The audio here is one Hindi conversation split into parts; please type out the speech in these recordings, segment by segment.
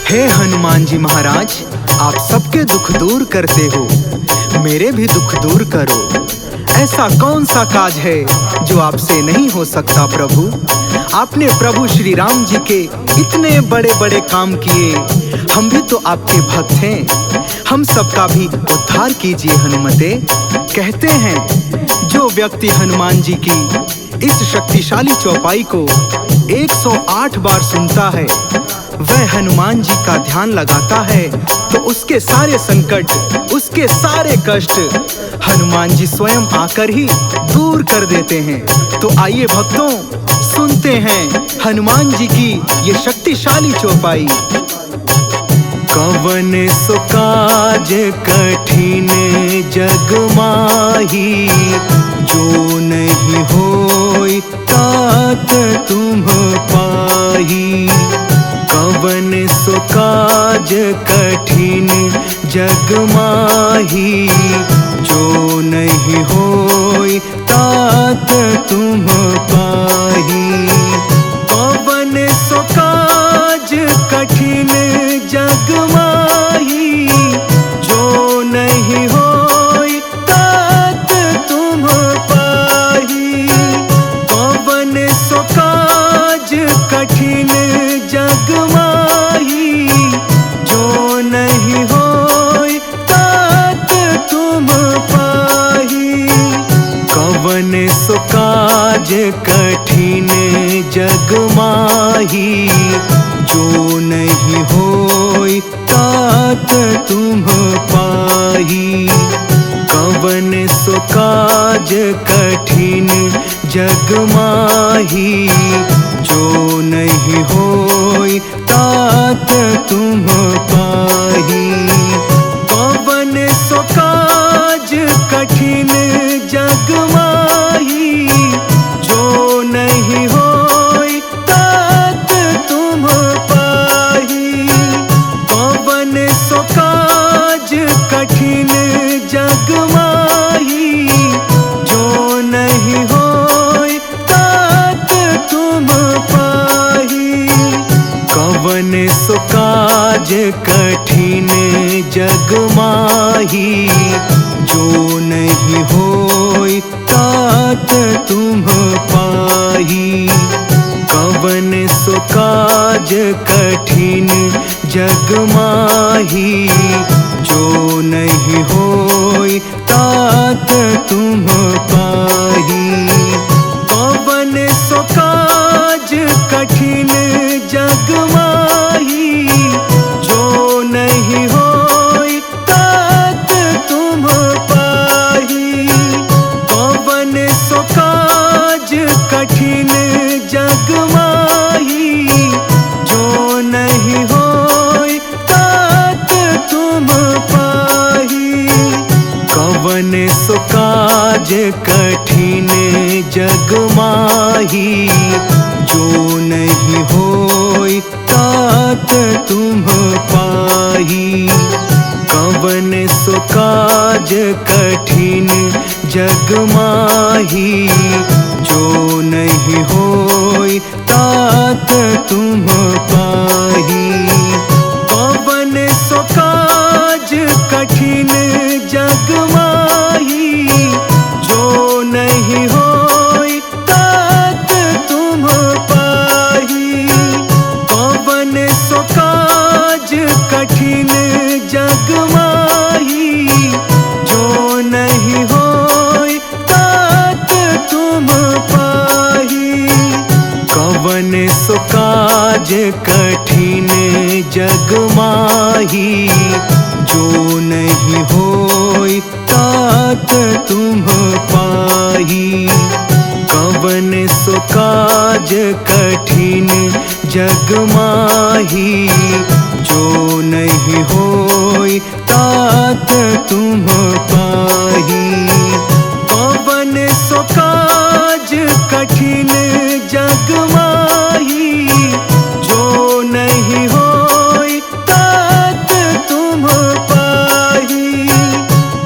हे हनुमान जी महाराज, आप सबके दुख दूर करते हो, मेरे भी दुख दूर करो। ऐसा कौन सा काज है जो आपसे नहीं हो सकता प्रभु। आपने प्रभु श्री राम जी के इतने बड़े बड़े काम किए, हम भी तो आपके भक्त हैं, हम सबका भी उद्धार कीजिए हनुमते। कहते हैं जो व्यक्ति हनुमान जी की इस शक्तिशाली चौपाई को 108 बार सुनता है, वह हनुमान जी का ध्यान लगाता है, तो उसके सारे संकट, उसके सारे कष्ट हनुमान जी स्वयं आकर ही दूर कर देते हैं। तो आइए भक्तों, सुनते हैं हनुमान जी की ये शक्तिशाली चौपाई। कवन सो काज कठिन जग माही, जो नहीं होई तात तुम पाही। कवन सो काज कठिन जग माही, जो नहीं होई तात तुम पाही। कवन सो काज कठिन जग माही, जो नहीं होई तात तुम पाही। कवन सो काज कठिन जग माही, जो नहीं होई तात तुम पाही। कवन सो काज कठिन जग माही, जो नहीं होई तात तुम पाही। कवन सो काज कठिन जग माही, जो नहीं होई तात तुम पाही। कवन सो काज कठिन जग माही, जो नहीं होई तात तुम पाही। कवन सो काज कठिन जग माही, जो नहीं होई तात तुम पाही। कवन सो काज कठिन जग माही, जो नहीं होई तात तुम पाही। कवन सो काज कठिन जग माही, जो नहीं होई तात तुम पाही। कवन सो काज कठिन जग माही, जो नहीं होई तात तुम पाही। कवन सो काज कठिन जग माही, जो नहीं होई तात तुम पाही। कवन सो काज कठिन जग माही, जो नहीं होई तात तुम पाही। कवन सो काज कठिन जग माही, जो नहीं होई तात तुम पाही। कवन सो काज कठिन जग माही, जो नहीं होई तात तुम पाही। कवन सो काज कठिन जग माही, जो नहीं होई तात तुम पाही। कवन सो काज कठिन जग माही, जो नहीं होई तात तुम पाही। कवन सो काज कठिन जग माही, जो नहीं होई तात तुम पाही। कवन सो काज कठिन जग माही, जो नहीं होई तात तुम पाही।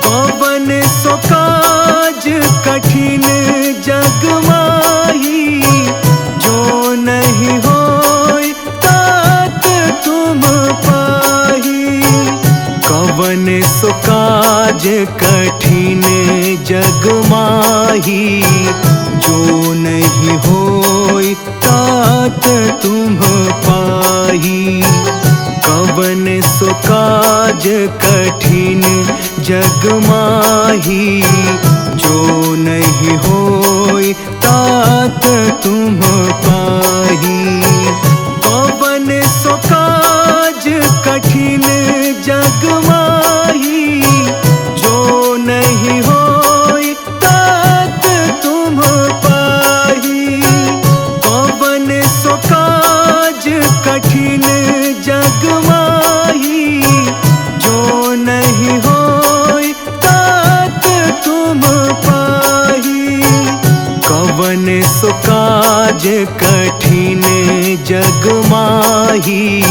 कवन सो काज कठिन जग माही, जो नहीं होई तात तुम पाही। काज कठिन जग माही, जो नहीं होई तात तुम पाही। कवन सो काज कठिन जग माही, जो नहीं होई तात तुम पाही। कवन सो काज कठिन जग माही, जो नहीं होई तात तुम पाही। कवन सो काज कठिन जग माही, जो नहीं होई तात तुम पाही। कवन सो काज कठिन जग माही,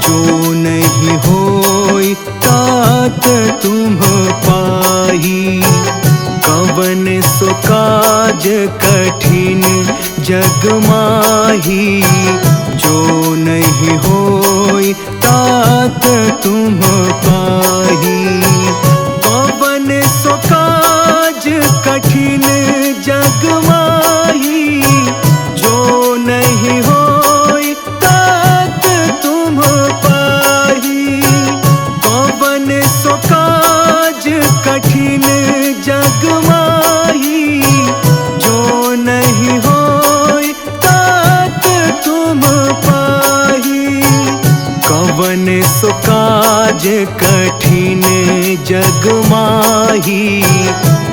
जो नहीं होई तात तुम पाही। कवन सो काज कठिन जग माही, जो नहीं होई तात तुम पाही। कवन सो काज कठिन जग माही, जो नहीं होई तात तुम पाही। कवन सो काज कठिन जग माही, जो नहीं होई तात तुम पाही। कवन सो काज कठिन जग माही,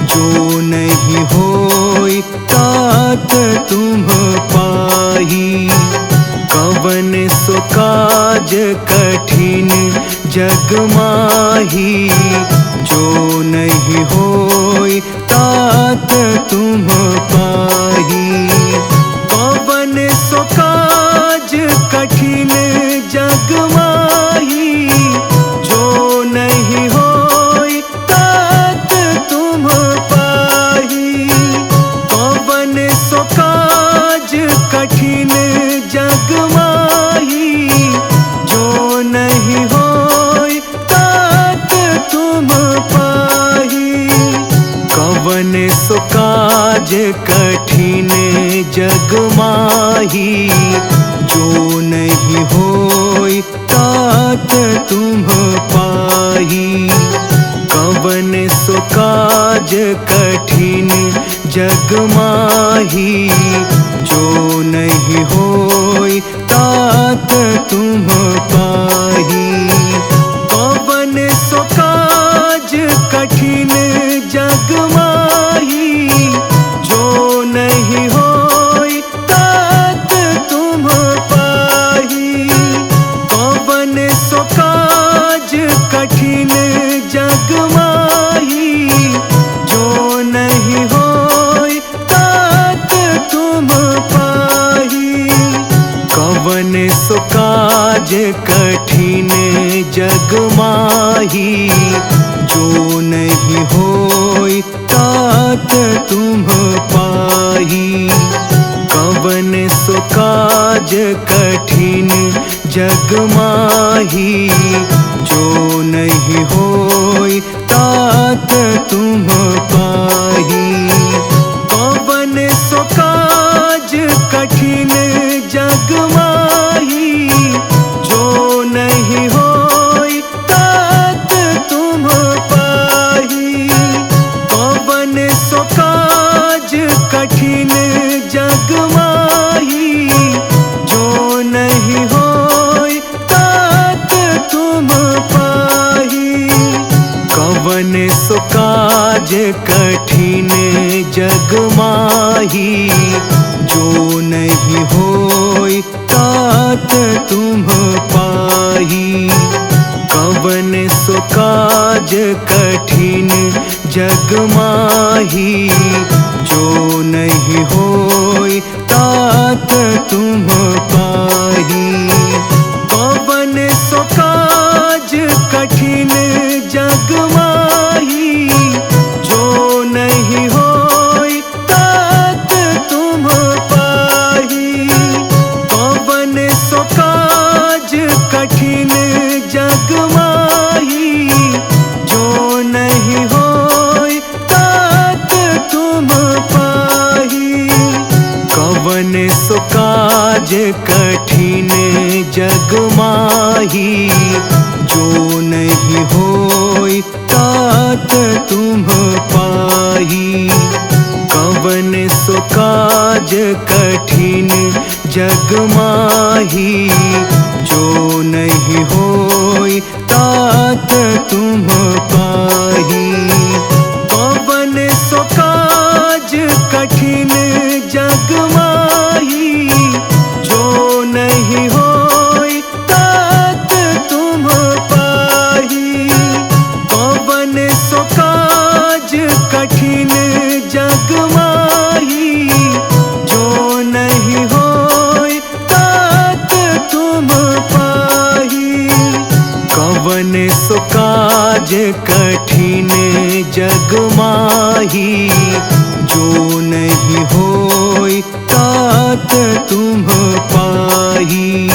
जो नहीं होई तात तुम पाही। कवन सो काज कठिन जग माही, जो नहीं होई तात तुम पाही। कवन सो काज कठिन जग माही, जो नहीं होई तात तुम पाही। कवन सो काज कठिन जग माही, जो नहीं होई तात तुम पाही। कवन सो काज कठिन जग माही, जो नहीं होई तात तुम पाही। कवन सो काज कठिन जग माही, जो नहीं होई तात तुम पाही। कवन सो काज कठिन जग माही, जो नहीं होई तात तुम पाही। कवन सो काज कठिन जग माही, जो नहीं होई तात तुम पाही। कवन सो काज कठिन जग माही, जो नहीं होई तात तुम पाही। कवन सो काज कठिन जग माही, जो नहीं होई तात तुम पाही। कवन सो काज कठिन जग माही, जो नहीं होई तात तुम पाही। कवन सो काज कठिन जग माही, जो नहीं होई तात तुम पाही। कवन सो काज कठिन जग माही, जो नहीं होई तात तुम पाही। कवन सो काज कठिन जग माही, जो नहीं होई तात तुम पाही। कवन सो काज कठिन जग माही, जो नहीं होई तात तुम पाही। कवन सो काज कठिन जग माही, जो नहीं कठिन जग माही, जो नहीं होई तात तुम पाही। कवन सो काज कठिन जग माही, जो नहीं होई तात तुम पाही। कवन सो काज कठिन जग माही, जो नहीं होई तात तुम पाही। कवन सो काज कठिन जग माही, जो नहीं होई तात तुम पाही। कवन सो काज कठिन जग माही, जो नहीं होई तात तुम पाही।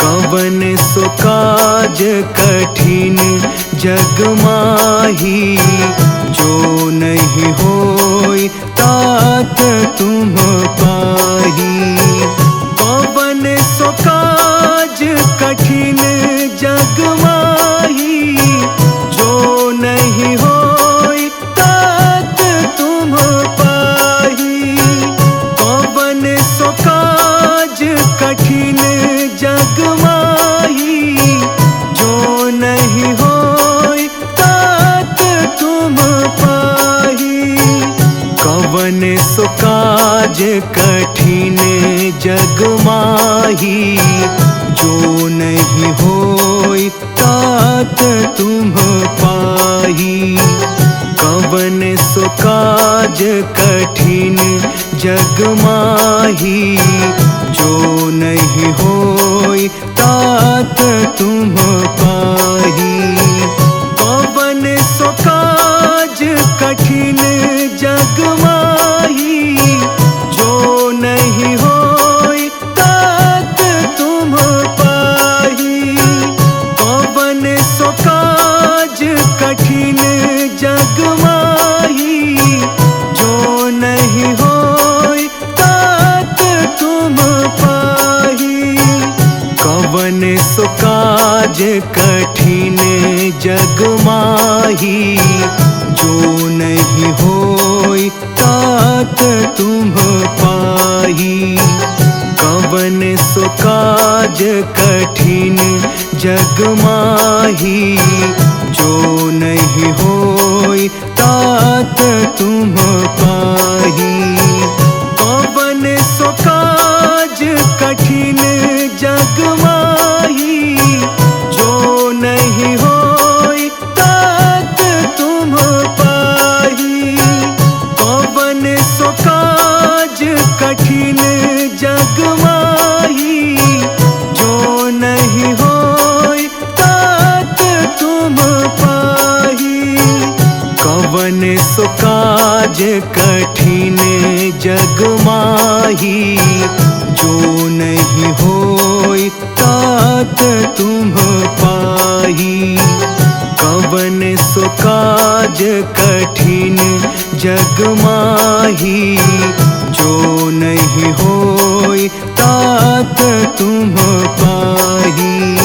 कवन सो काज कठिन जग माही, जो नहीं होई तात तुम पाही। कवन सो काज कठिन जग माही, जो नहीं होई तात तुम पाही। कवन सो काज कठिन जग माही, जो नहीं होई तात तुम पाही। कवन सो काज कठिन जग माही, जो नहीं होई तात तुम पाही। कवन सो काज कठिन जग माही, जो नहीं होई तात तुम पाही। कवन सो काज कठिन जग माही, जो नहीं होई तात तुम पाही। कवन सो काज कठिन जग माही, जो नहीं होई तात तुम पाही। कवन सो काज कठिन जग माही, जो नहीं होई तात तुम पाही। कवन सो काज कठिन जग माही, जो नहीं होई तात तुम पाही। कवन सो काज कठिन जग माही, जो नहीं होई तात तुम पाही। कवन सो काज कठिन जग माही, जो नहीं होई तात तुम पाही। कवन सो काज कठिन जग माही, जो नहीं होई तात तुम पाही। कवन सो काज कठिन जग माही, जो नहीं होई तात तुम पाही।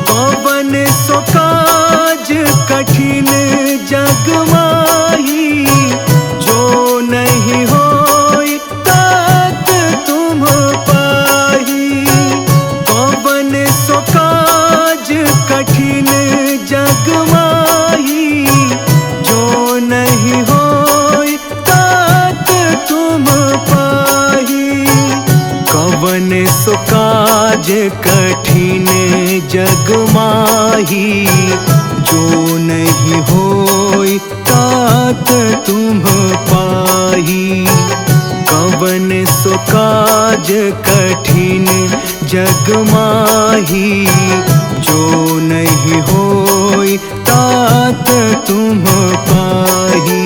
कवन सो काज कठिन जग माही, जो नहीं होई तात तुम पाही। कवन सो काज कठिन जग माही, जो नहीं होई तात तुम पाही। कवन सो काज कठिन जग माही, जो नहीं होई तात तुम पाही। कवन सो काज कठिन जग माही, जो नहीं होई तात तुम पाही।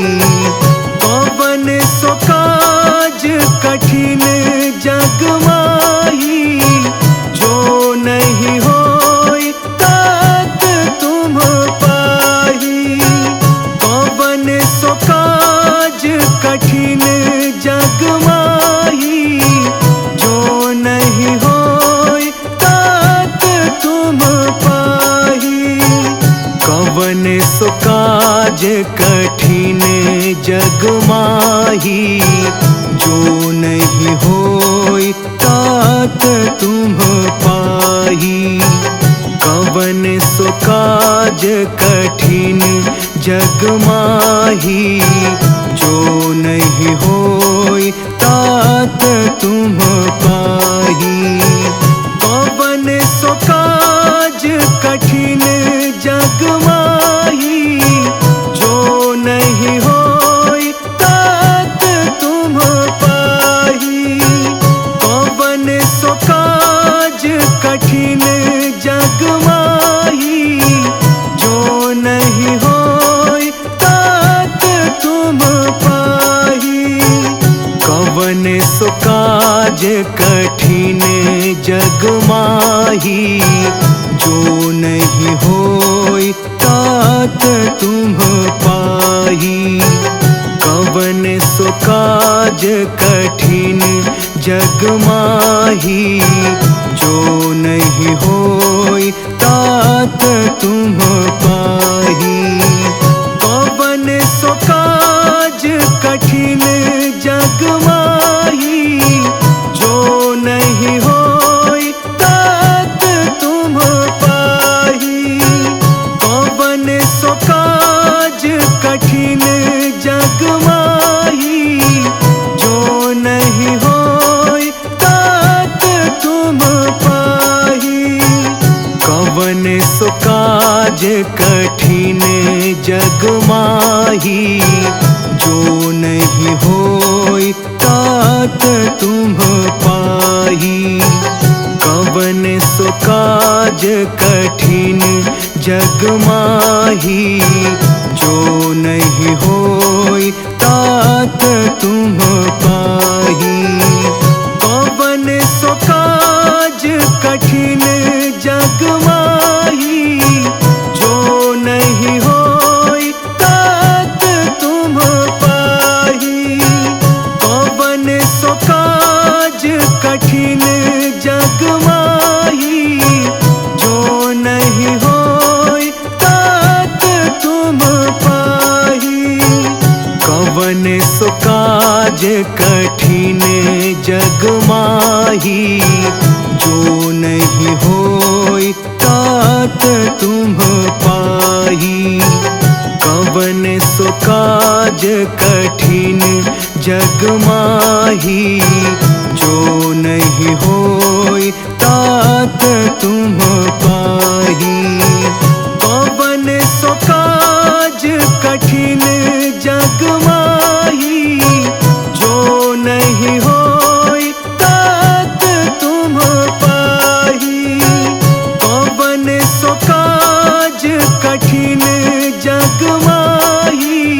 कवन सो काज कठिन जग माही, जो नहीं होई तात तुम पाही। कवन सो काज कठिन जग माही, जो नहीं होई काज कठिन जग माही, जो नहीं होई तात तुम पाही। कवन सो काज कठिन जग माही, जो नहीं होई तात तुम पाही। कवन सो काज कठिन जग माही, जो नहीं होई तात तुम पाही। कवन सो काज कठिन जग माही, जो नहीं होई तात तुम पाही। कवन सो काज कठिन जग माही, जो नहीं होई तात तुम पाही। कवन सो काज कठिन जग माही, जो नहीं होई तात तुम पाही। कवन सो काज कठिन जग माही, जो नहीं होई तात तुम पाही। कवन सो काज कठिन जग माही, जो नहीं होई तात तुम पाही। कवन सो काज कठिन जग माही, जो नहीं होई तात तुम पाही। कवन सो काज कठिन जग माही, जो नहीं होई तात तुम पाही। कवन सो काज कठिन जग माही, जो नहीं होई तात तुम पाही। कवन सो काज कठिन जग माही, जो नहीं होई तात तुम पाही। कवन सो काज कठिन जग माही, जो नहीं होई तात तुम पाही। कवन सो काज कठिन जग माही, जो नहीं होई तात तुम पाही। कवन सो काज कठिन जग माही, जो नहीं होई तात तुम पाही। कवन सो काज कठिन जग माही,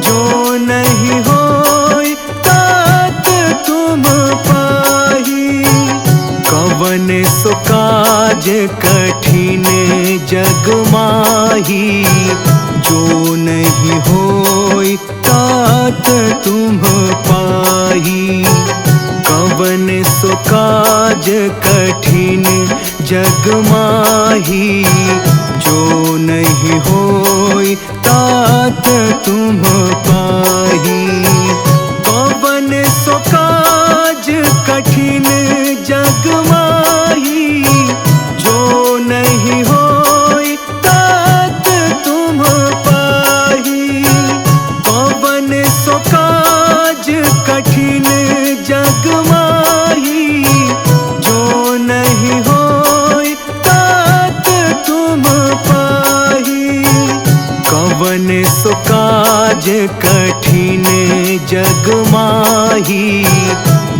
जो नहीं होई तात तुम पाही। कवन सो काज कठिन जग माही, जो नहीं होई तात तुम पाही। कवन सो काज कठिन जग माही, जो नहीं होई तात तुम पाही। कवन सो काज कठिन जग माही, जो नहीं होई तात तुम पाही। कवन सो काज कठिन जग माही, जो नहीं होई तात तुम पाही। कवन सो काज कठिन जग माही,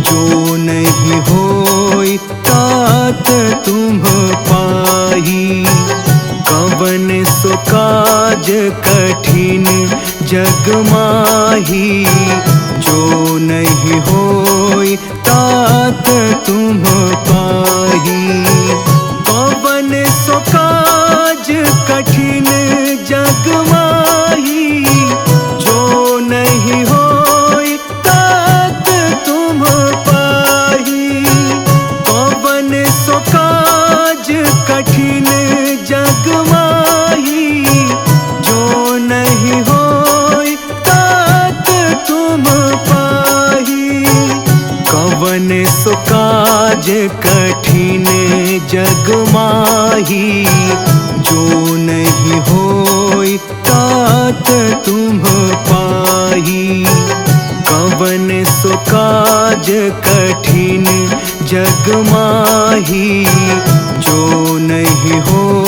जो नहीं होई तात तुम पाही। कवन सो काज कठिन जग माही, जो नहीं होई तात तुम पाही। कवन सो काज कठिन जग माही, जो नहीं होई तात तुम पाही। कवन सो काज कठिन जग माही, जो नहीं जग माही, जो नहीं होय तात तुम पाही। कवन सो काज कठिन जग माही, जो नहीं हो